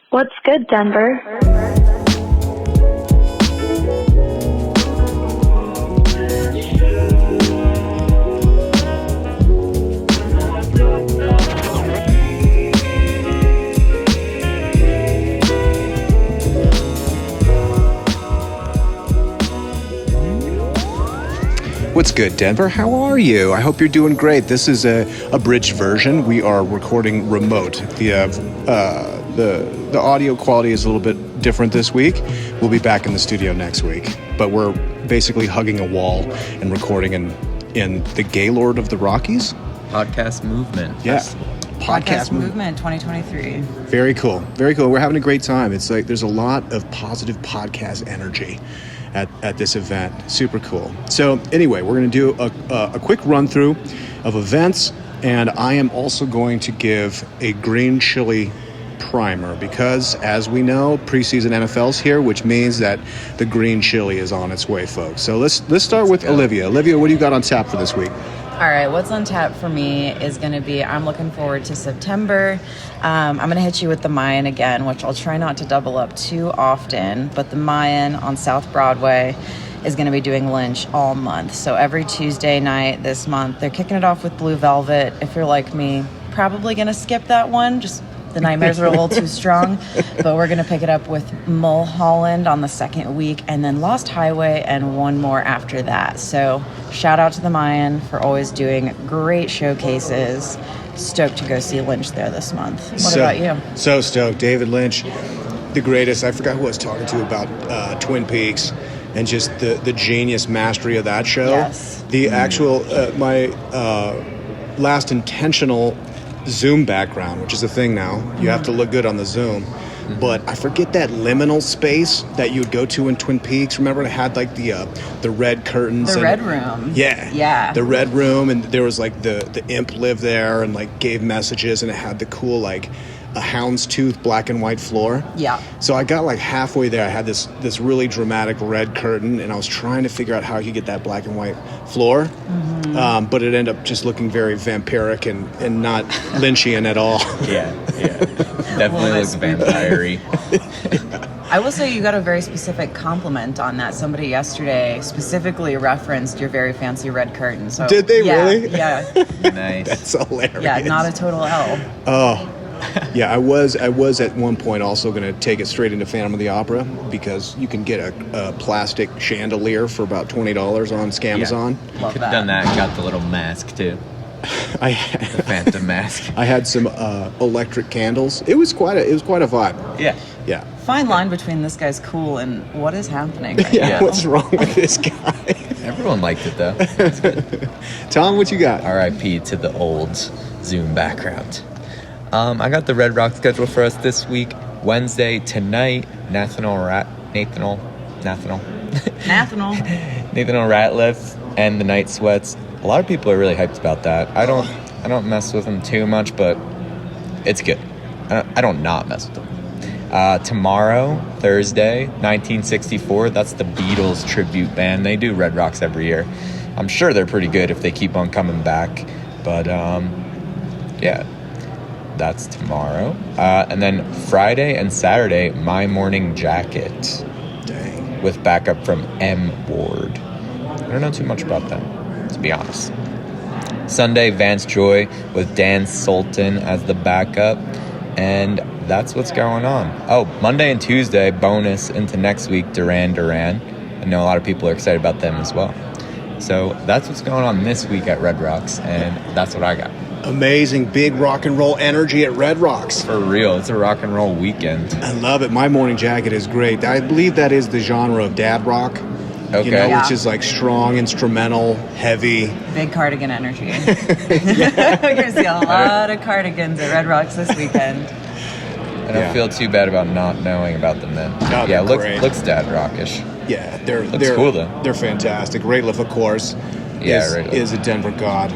What's good, Denver? What's good, Denver? How are you? I hope you're doing great. This is a abridged version. We are recording remote. The audio quality is a little bit different this week. We'll be back in the studio next week, but we're basically hugging a wall and recording in the Gaylord of the Rockies. Podcast Movement Festival. Podcast Movement 2023. Very cool. Very cool. We're having a great time. It's like there's a lot of positive podcast energy at this event. Super cool. So anyway, we're going to do a quick run through of events, and I am also going to give a green chili primer because, as we know, preseason NFL's here, which means that the green chili is on its way, folks. So let's start with Olivia. Olivia, what do you got on tap for this week? All right, what's on tap for me is going to be, I'm looking forward to September. I'm going to hit you with the Mayan again, which I'll try not to double up too often, but the Mayan on South Broadway is going to be doing Lynch all month. So every Tuesday night this month, they're kicking it off with Blue Velvet. If you're like me, probably going to skip that one, just the nightmares are a little too strong, but we're going to pick it up with Mulholland on the second week, and then Lost Highway and one more after that. So shout out to the Mayan for always doing great showcases. Stoked to go see Lynch there this month. What about you? So stoked. David Lynch, the greatest. I forgot who I was talking to about Twin Peaks and just the genius mastery of that show. Yes. The actual, my last intentional Zoom background, which is a thing now. You have to look good on the Zoom. But I forget that liminal space that you would go to in Twin Peaks. Remember it had like the red curtains. The Red Room. Yeah. Yeah. The Red Room, and there was like the imp lived there and like gave messages, and it had the cool like a houndstooth black and white floor. Yeah. So I got like halfway there. I had this really dramatic red curtain, and I was trying to figure out how I could get that black and white floor. Mm-hmm. But it ended up just looking very vampiric and not Lynchian at all. Yeah. Definitely looks vampire-y. I will say you got a very specific compliment on that. Somebody yesterday specifically referenced your very fancy red curtain. So Did they really? Yeah. Nice. That's hilarious. Yeah, not a total L. Oh. Yeah, I was at one point also going to take it straight into Phantom of the Opera because you can get a plastic chandelier for about $20 on Scamazon. Yeah. You could have done that and got the little mask too. The Phantom mask. I had some electric candles. It was quite a vibe. Yeah. Fine line between this guy's cool and what is happening right Yeah, now. what's wrong with this guy? Everyone liked it though. It's good. Tom, what you got? R.I.P. to the old Zoom background. I got the Red Rock schedule for us this week. Wednesday tonight, Nathaniel Ratliff and the Night Sweats. A lot of people are really hyped about that. I don't mess with them too much, but it's good. I don't not mess with them. Tomorrow, Thursday, 1964, that's the Beatles tribute band. They do Red Rocks every year. I'm sure they're pretty good if they keep on coming back. But, yeah, that's tomorrow. And then Friday and Saturday, My Morning Jacket. Dang. With backup from M. Ward. I don't know too much about them, to be honest. Sunday, Vance Joy with Dan Sultan as the backup. And that's what's going on. Oh, Monday and Tuesday, bonus into next week, Duran Duran. I know a lot of people are excited about them as well. So that's what's going on this week at Red Rocks, and that's what I got. Amazing big rock and roll energy at Red Rocks. For real, it's a rock and roll weekend. I love it. My Morning Jacket is great. I believe that is the genre of dad rock. Okay. You know, Yeah. which is like strong, instrumental, heavy. Big cardigan energy. You're going to see a lot of cardigans at Red Rocks this weekend. I don't feel too bad about not knowing about them then. Oh, yeah, great. looks dad rockish. Yeah, they're cool, though. They're fantastic. Ratliff, of course, Yeah, Ratliff. is a Denver god,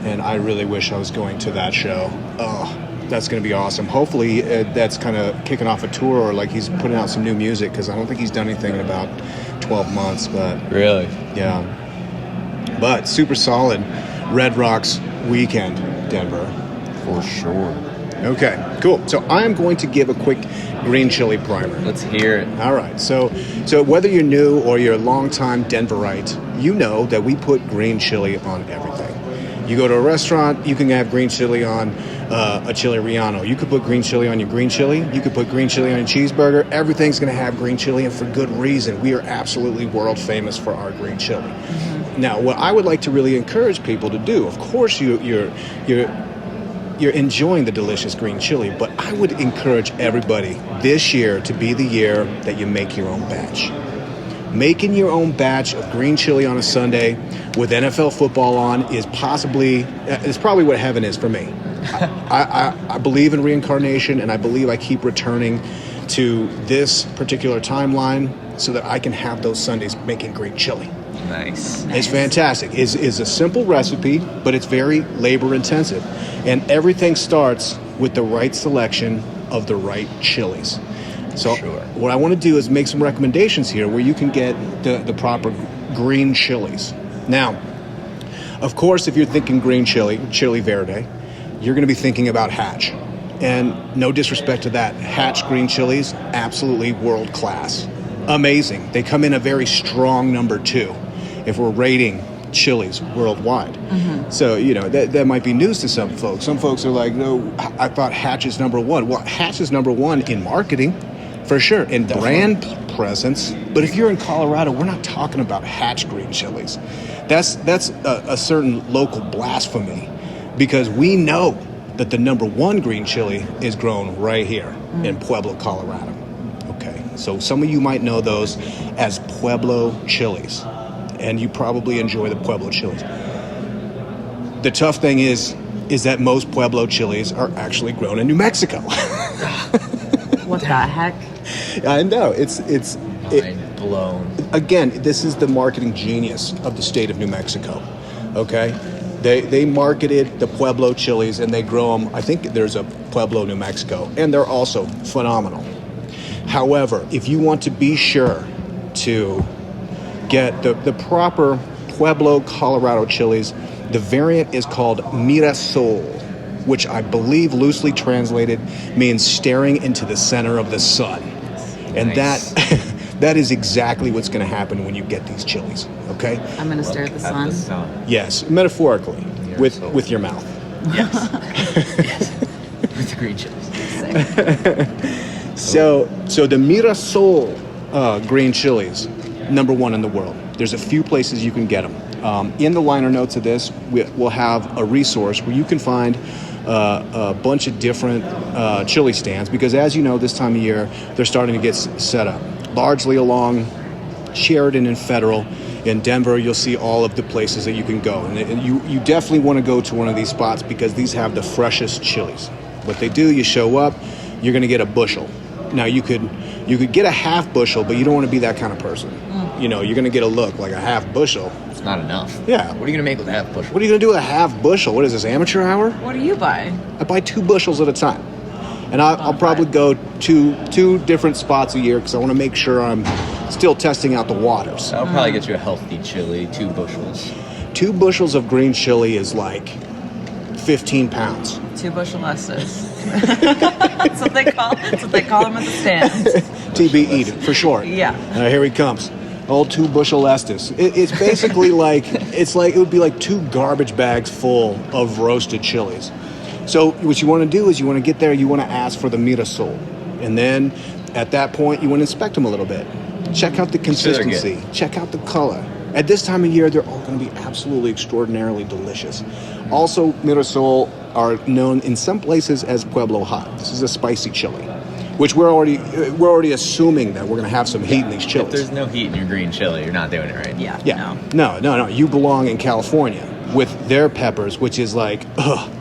and I really wish I was going to that show. Oh, that's going to be awesome. Hopefully, that's kind of kicking off a tour, or like he's putting out some new music, because I don't think he's done anything in about 12 months. But Really? yeah, but super solid Red Rocks weekend, Denver. For sure. Okay, cool. So I am going to give a quick green chili primer. Let's hear it. All right. So whether you're new or you're a longtime Denverite, you know that we put green chili on everything. You go to a restaurant, you can have green chili on a chili relleno. You could put green chili on your green chili. You could put green chili on your cheeseburger. Everything's going to have green chili, and for good reason. We are absolutely world famous for our green chili. Mm-hmm. Now, what I would like to really encourage people to do, of course, you're enjoying the delicious green chili, but I would encourage everybody this year to be the year that you make your own batch. Making your own batch of green chili on a Sunday with NFL football on is probably what heaven is for me. I believe in reincarnation, and I believe I keep returning to this particular timeline so that I can have those Sundays making green chili. Nice. It's fantastic. It's a simple recipe, but it's very labor intensive. And everything starts with the right selection of the right chilies. So what I want to do is make some recommendations here where you can get the proper green chilies. Now, of course, if you're thinking green chili verde, you're going to be thinking about Hatch. And no disrespect to that, Hatch green chilies, absolutely world class. Amazing. They come in a very strong number 2 if we're rating chilies worldwide. Mm-hmm. So, that might be news to some folks. Some folks are like, no, I thought Hatch is number 1. Well, Hatch is number 1 in marketing, for sure, in brand presence. But if you're in Colorado, we're not talking about Hatch green chilies. That's a certain local blasphemy, because we know that the number 1 green chili is grown right here in Pueblo, Colorado. Okay, so some of you might know those as Pueblo chilies, and you probably enjoy the Pueblo chilies. The tough thing is that most Pueblo chilies are actually grown in New Mexico. What the heck? I know, it's Mind blown. Again, this is the marketing genius of the state of New Mexico. Okay, they marketed the Pueblo chilies, and they grow them. I think there's a Pueblo, New Mexico, and they're also phenomenal. However, if you want to be sure to get the proper Pueblo, Colorado chilies, the variant is called Mirasol, which I believe loosely translated means staring into the center of the sun. And Nice. that is exactly what's going to happen when you get these chilies, okay? I'm going to stare at the sun. Yes, metaphorically, Mirasol. with your mouth. Yes. Yes. With the green chilies. So the Mirasol green chilies, number 1 in the world. There's a few places you can get them. In the liner notes of this, we'll have a resource where you can find a bunch of different chili stands, because as you know, this time of year, they're starting to get set up. Largely along Sheridan and Federal. In Denver, you'll see all of the places that you can go. And you definitely want to go to one of these spots, because these have the freshest chilies. What they do, you show up, you're going to get a bushel. Now, you could get a half bushel, but you don't want to be that kind of person. You're going to get a look like a half bushel. It's not enough. Yeah. What are you going to make with a half bushel? What are you going to do with a half bushel? What is this, amateur hour? What do you buy? I buy 2 bushels at a time. And I'll probably go to 2 different spots a year, because I want to make sure I'm still testing out the waters. That'll probably get you a healthy chili, 2 bushels. 2 bushels of green chili is like 15 pounds. 2 bushel Estes. That's what they call them at the stands. TBE, for short. Yeah. Here he comes. Old 2 bushel Estes. It's basically it would be like 2 garbage bags full of roasted chilies. So what you want to do is you want to get there, you want to ask for the Mirasol. And then at that point, you want to inspect them a little bit. Check out the consistency. Check out the color. At this time of year, they're all going to be absolutely extraordinarily delicious. Also, Mirasol are known in some places as Pueblo Hot. This is a spicy chili, which we're already assuming that we're going to have some heat in these chilies. If there's no heat in your green chili, you're not doing it right. Yeah. No. You belong in California with their peppers, which is like,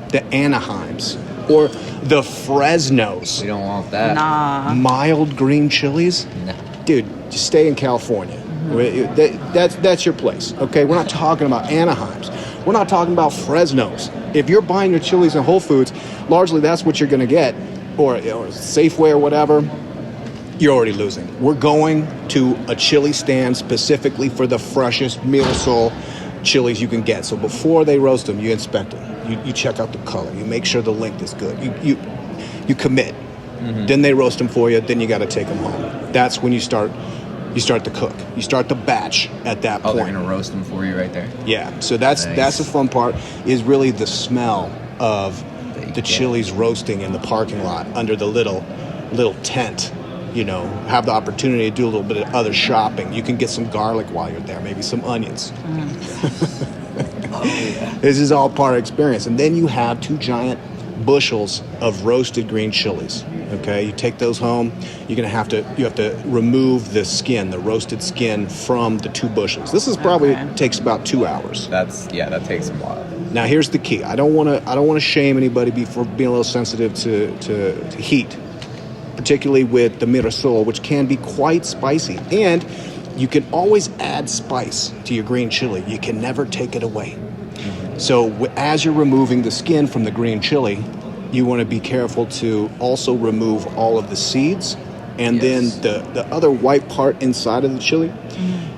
the Anaheims or the Fresnos. We don't want that. Nah. Mild green chilies? No. Dude, just stay in California. That's your place, okay? We're not talking about Anaheims. We're not talking about Fresnos. If you're buying your chilies in Whole Foods, largely that's what you're going to get, or Safeway or whatever, you're already losing. We're going to a chili stand specifically for the freshest Mirasol chilies you can get. So before they roast them, you inspect them. You check out the color. You make sure the length is good. you commit. Then they roast them for you. Then you got to take them home. That's when you start to cook. You start the batch at that point. Oh, they're gonna roast them for you right there. Yeah. So that's the fun part. Is really the smell of the chilies roasting in the parking lot under the little tent. You know, have the opportunity to do a little bit of other shopping. You can get some garlic while you're there, maybe some onions. This is all part of experience. And then you have 2 giant bushels of roasted green chilies. Okay, you take those home. You have to remove the skin, the roasted skin from the 2 bushels. This is probably takes about 2 hours. That takes a while. Now here's the key. I don't want to shame anybody for being a little sensitive to heat, particularly with the Mirasol, which can be quite spicy. And you can always add spice to your green chili. You can never take it away. So as you're removing the skin from the green chili, you want to be careful to also remove all of the seeds. And then the other white part inside of the chili,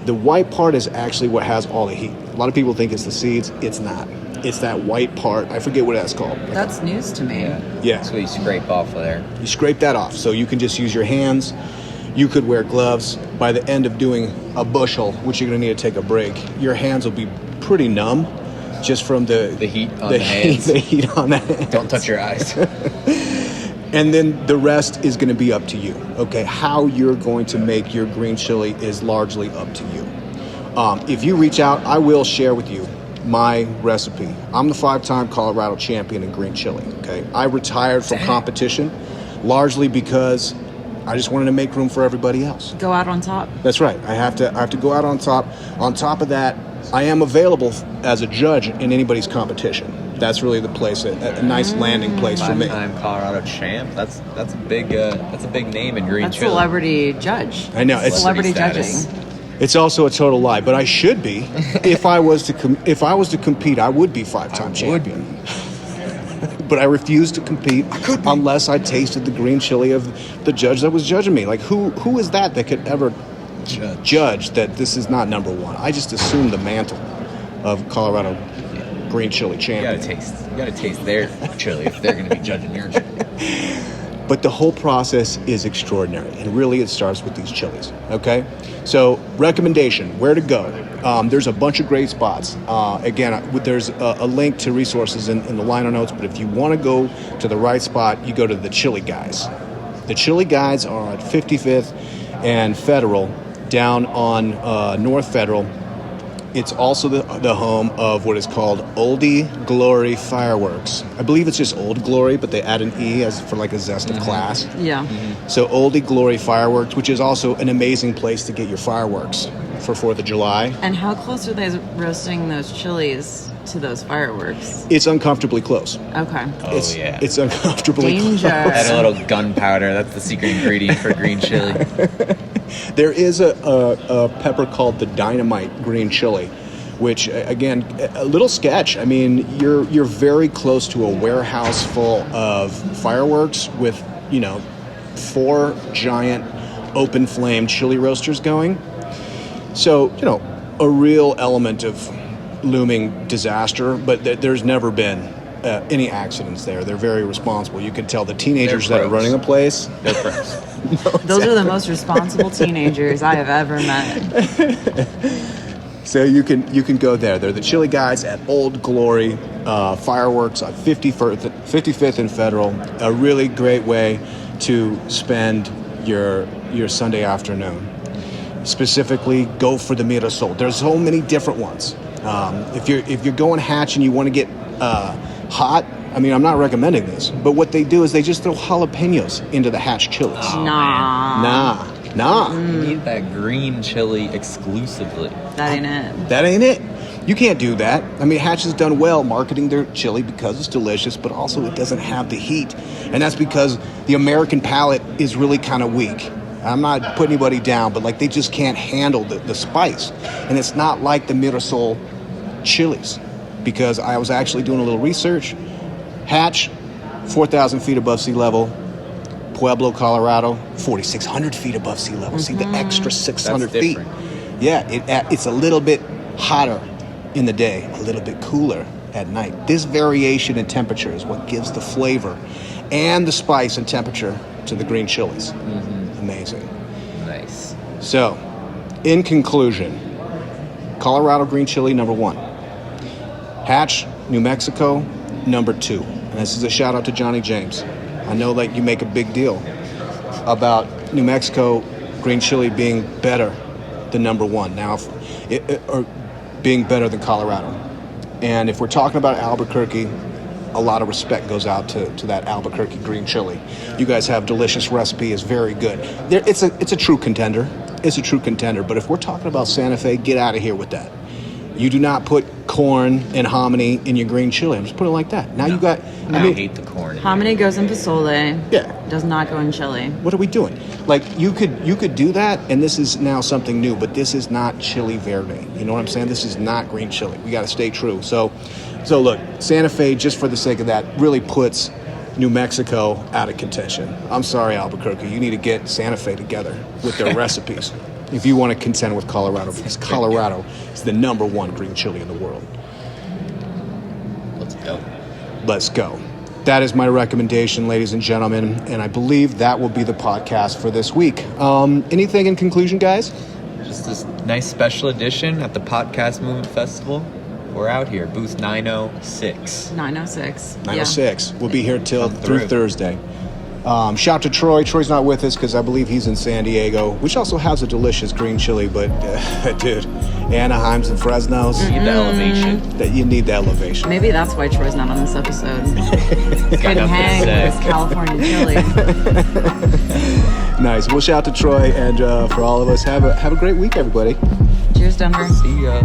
the white part is actually what has all the heat. A lot of people think it's the seeds. It's not. It's that white part. I forget what that's called. That's news to me. Yeah. So you scrape off of there. You scrape that off. So you can just use your hands. You could wear gloves. By the end of doing a bushel, which you're going to need to take a break, your hands will be pretty numb just from the heat on the hands. The heat on the hands. Don't touch your eyes. And then the rest is going to be up to you. Okay, how you're going to make your green chili is largely up to you. If you reach out, I will share with you my recipe. I'm the 5-time Colorado champion in green chili. Okay, I retired from competition largely because I just wanted to make room for everybody else. Go out on top. That's right. I have to go out on top. On top of that, I am available as a judge in anybody's competition. That's really the place, a nice landing place for me. 5-time Colorado champ. That's a big name in green That's chili. celebrity judge. I know, it's Celebrity status. judging. It's also a total lie, but I should be. If I was to compete, I would be 5-time champion. But I refuse to compete unless I tasted the green chili of the judge that was judging me. Like who is that could ever judge that this is not number 1? I just assume the mantle of Colorado green chili champion. You gotta taste their chili if they're gonna be judging your chili. But the whole process is extraordinary, and really it starts with these chilies, okay? So, recommendation, where to go. There's a bunch of great spots. Again, there's a link to resources in the liner notes, but if you want to go to the right spot, you go to the Chili Guys. The Chili Guys are at 55th and Federal, down on North Federal. It's also the home of what is called Olde Glory Fireworks. I believe it's just Old Glory, but they add an E as for like a zest of class. Yeah. So Olde Glory Fireworks, which is also an amazing place to get your fireworks for 4th of July. And how close are they roasting those chilies to those fireworks? It's uncomfortably close. Okay. It's uncomfortably Danger. close. Add a little gunpowder. That's the secret ingredient for green chili. There is a pepper called the Dynamite Green Chili, which, again, a little sketch. I mean, you're very close to a warehouse full of fireworks with, 4 giant open flame chili roasters going. So, a real element of looming disaster, but there's never been any accidents there. They're very responsible. You can tell the teenagers that are running the place. They're pros. Those are the most responsible teenagers I have ever met. So you can go there. They're the Chili Guys at Old Glory Fireworks on 55th and Federal. A really great way to spend your Sunday afternoon. Specifically, go for the Mirasol. There's so many different ones. If you're going hatch and you want to get hot, I mean, I'm not recommending this, but what they do is they just throw jalapenos into the hatch chilies. Oh, Nah. You need that green chili exclusively. That ain't it. That ain't it. You can't do that. I mean, Hatch has done well marketing their chili because it's delicious, but also it doesn't have the heat. And that's because the American palate is really kind of weak. I'm not putting anybody down, but they just can't handle the spice. And it's not like the Mirasol chilies, because I was actually doing a little research. Hatch, 4,000 feet above sea level. Pueblo, Colorado, 4,600 feet above sea level. See the extra 600 That's feet. different. Yeah, it's a little bit hotter in the day, a little bit cooler at night. This variation in temperature is what gives the flavor and the spice and temperature to the green chilies. Amazing. Nice. So, in conclusion, Colorado green chili, number 1. Hatch, New Mexico, number 2. And this is a shout out to Johnny James. I know that you make a big deal about New Mexico green chili being better than number 1. Now, or being better than Colorado. And if we're talking about Albuquerque, a lot of respect goes out to that Albuquerque green chili. You guys have delicious recipe, is very good. It's a true contender. It's a true contender. But if we're talking about Santa Fe, get out of here with that. You do not put corn and hominy in your green chili. I'm just putting it like that. Now you got. I hate the corn. Hominy goes in pozole. Yeah. Does not go in chili. What are we doing? Like you could do that, and this is now something new. But this is not chili verde. You know what I'm saying? This is not green chili. We got to stay true. So look, Santa Fe, just for the sake of that, really puts New Mexico out of contention. I'm sorry, Albuquerque. You need to get Santa Fe together with their recipes if you want to contend with Colorado, because Colorado is the number 1 green chili in the world. Let's go. Let's go. That is my recommendation, ladies and gentlemen, and I believe that will be the podcast for this week. Anything in conclusion, guys? Just this nice special edition at the Podcast Movement Festival. We're out here, booth 906. 906. 906. We'll be here Come through Thursday. Shout to Troy. Troy's not with us because I believe he's in San Diego, which also has a delicious green chili. But, dude, Anaheim's and Fresno's. You need the elevation. That you need the elevation. Maybe that's why Troy's not on this episode. Got Couldn't nothing to hang say. with his California chili. Nice. Well, shout out to Troy, and for all of us, have a great week, everybody. Cheers, Denver. See ya.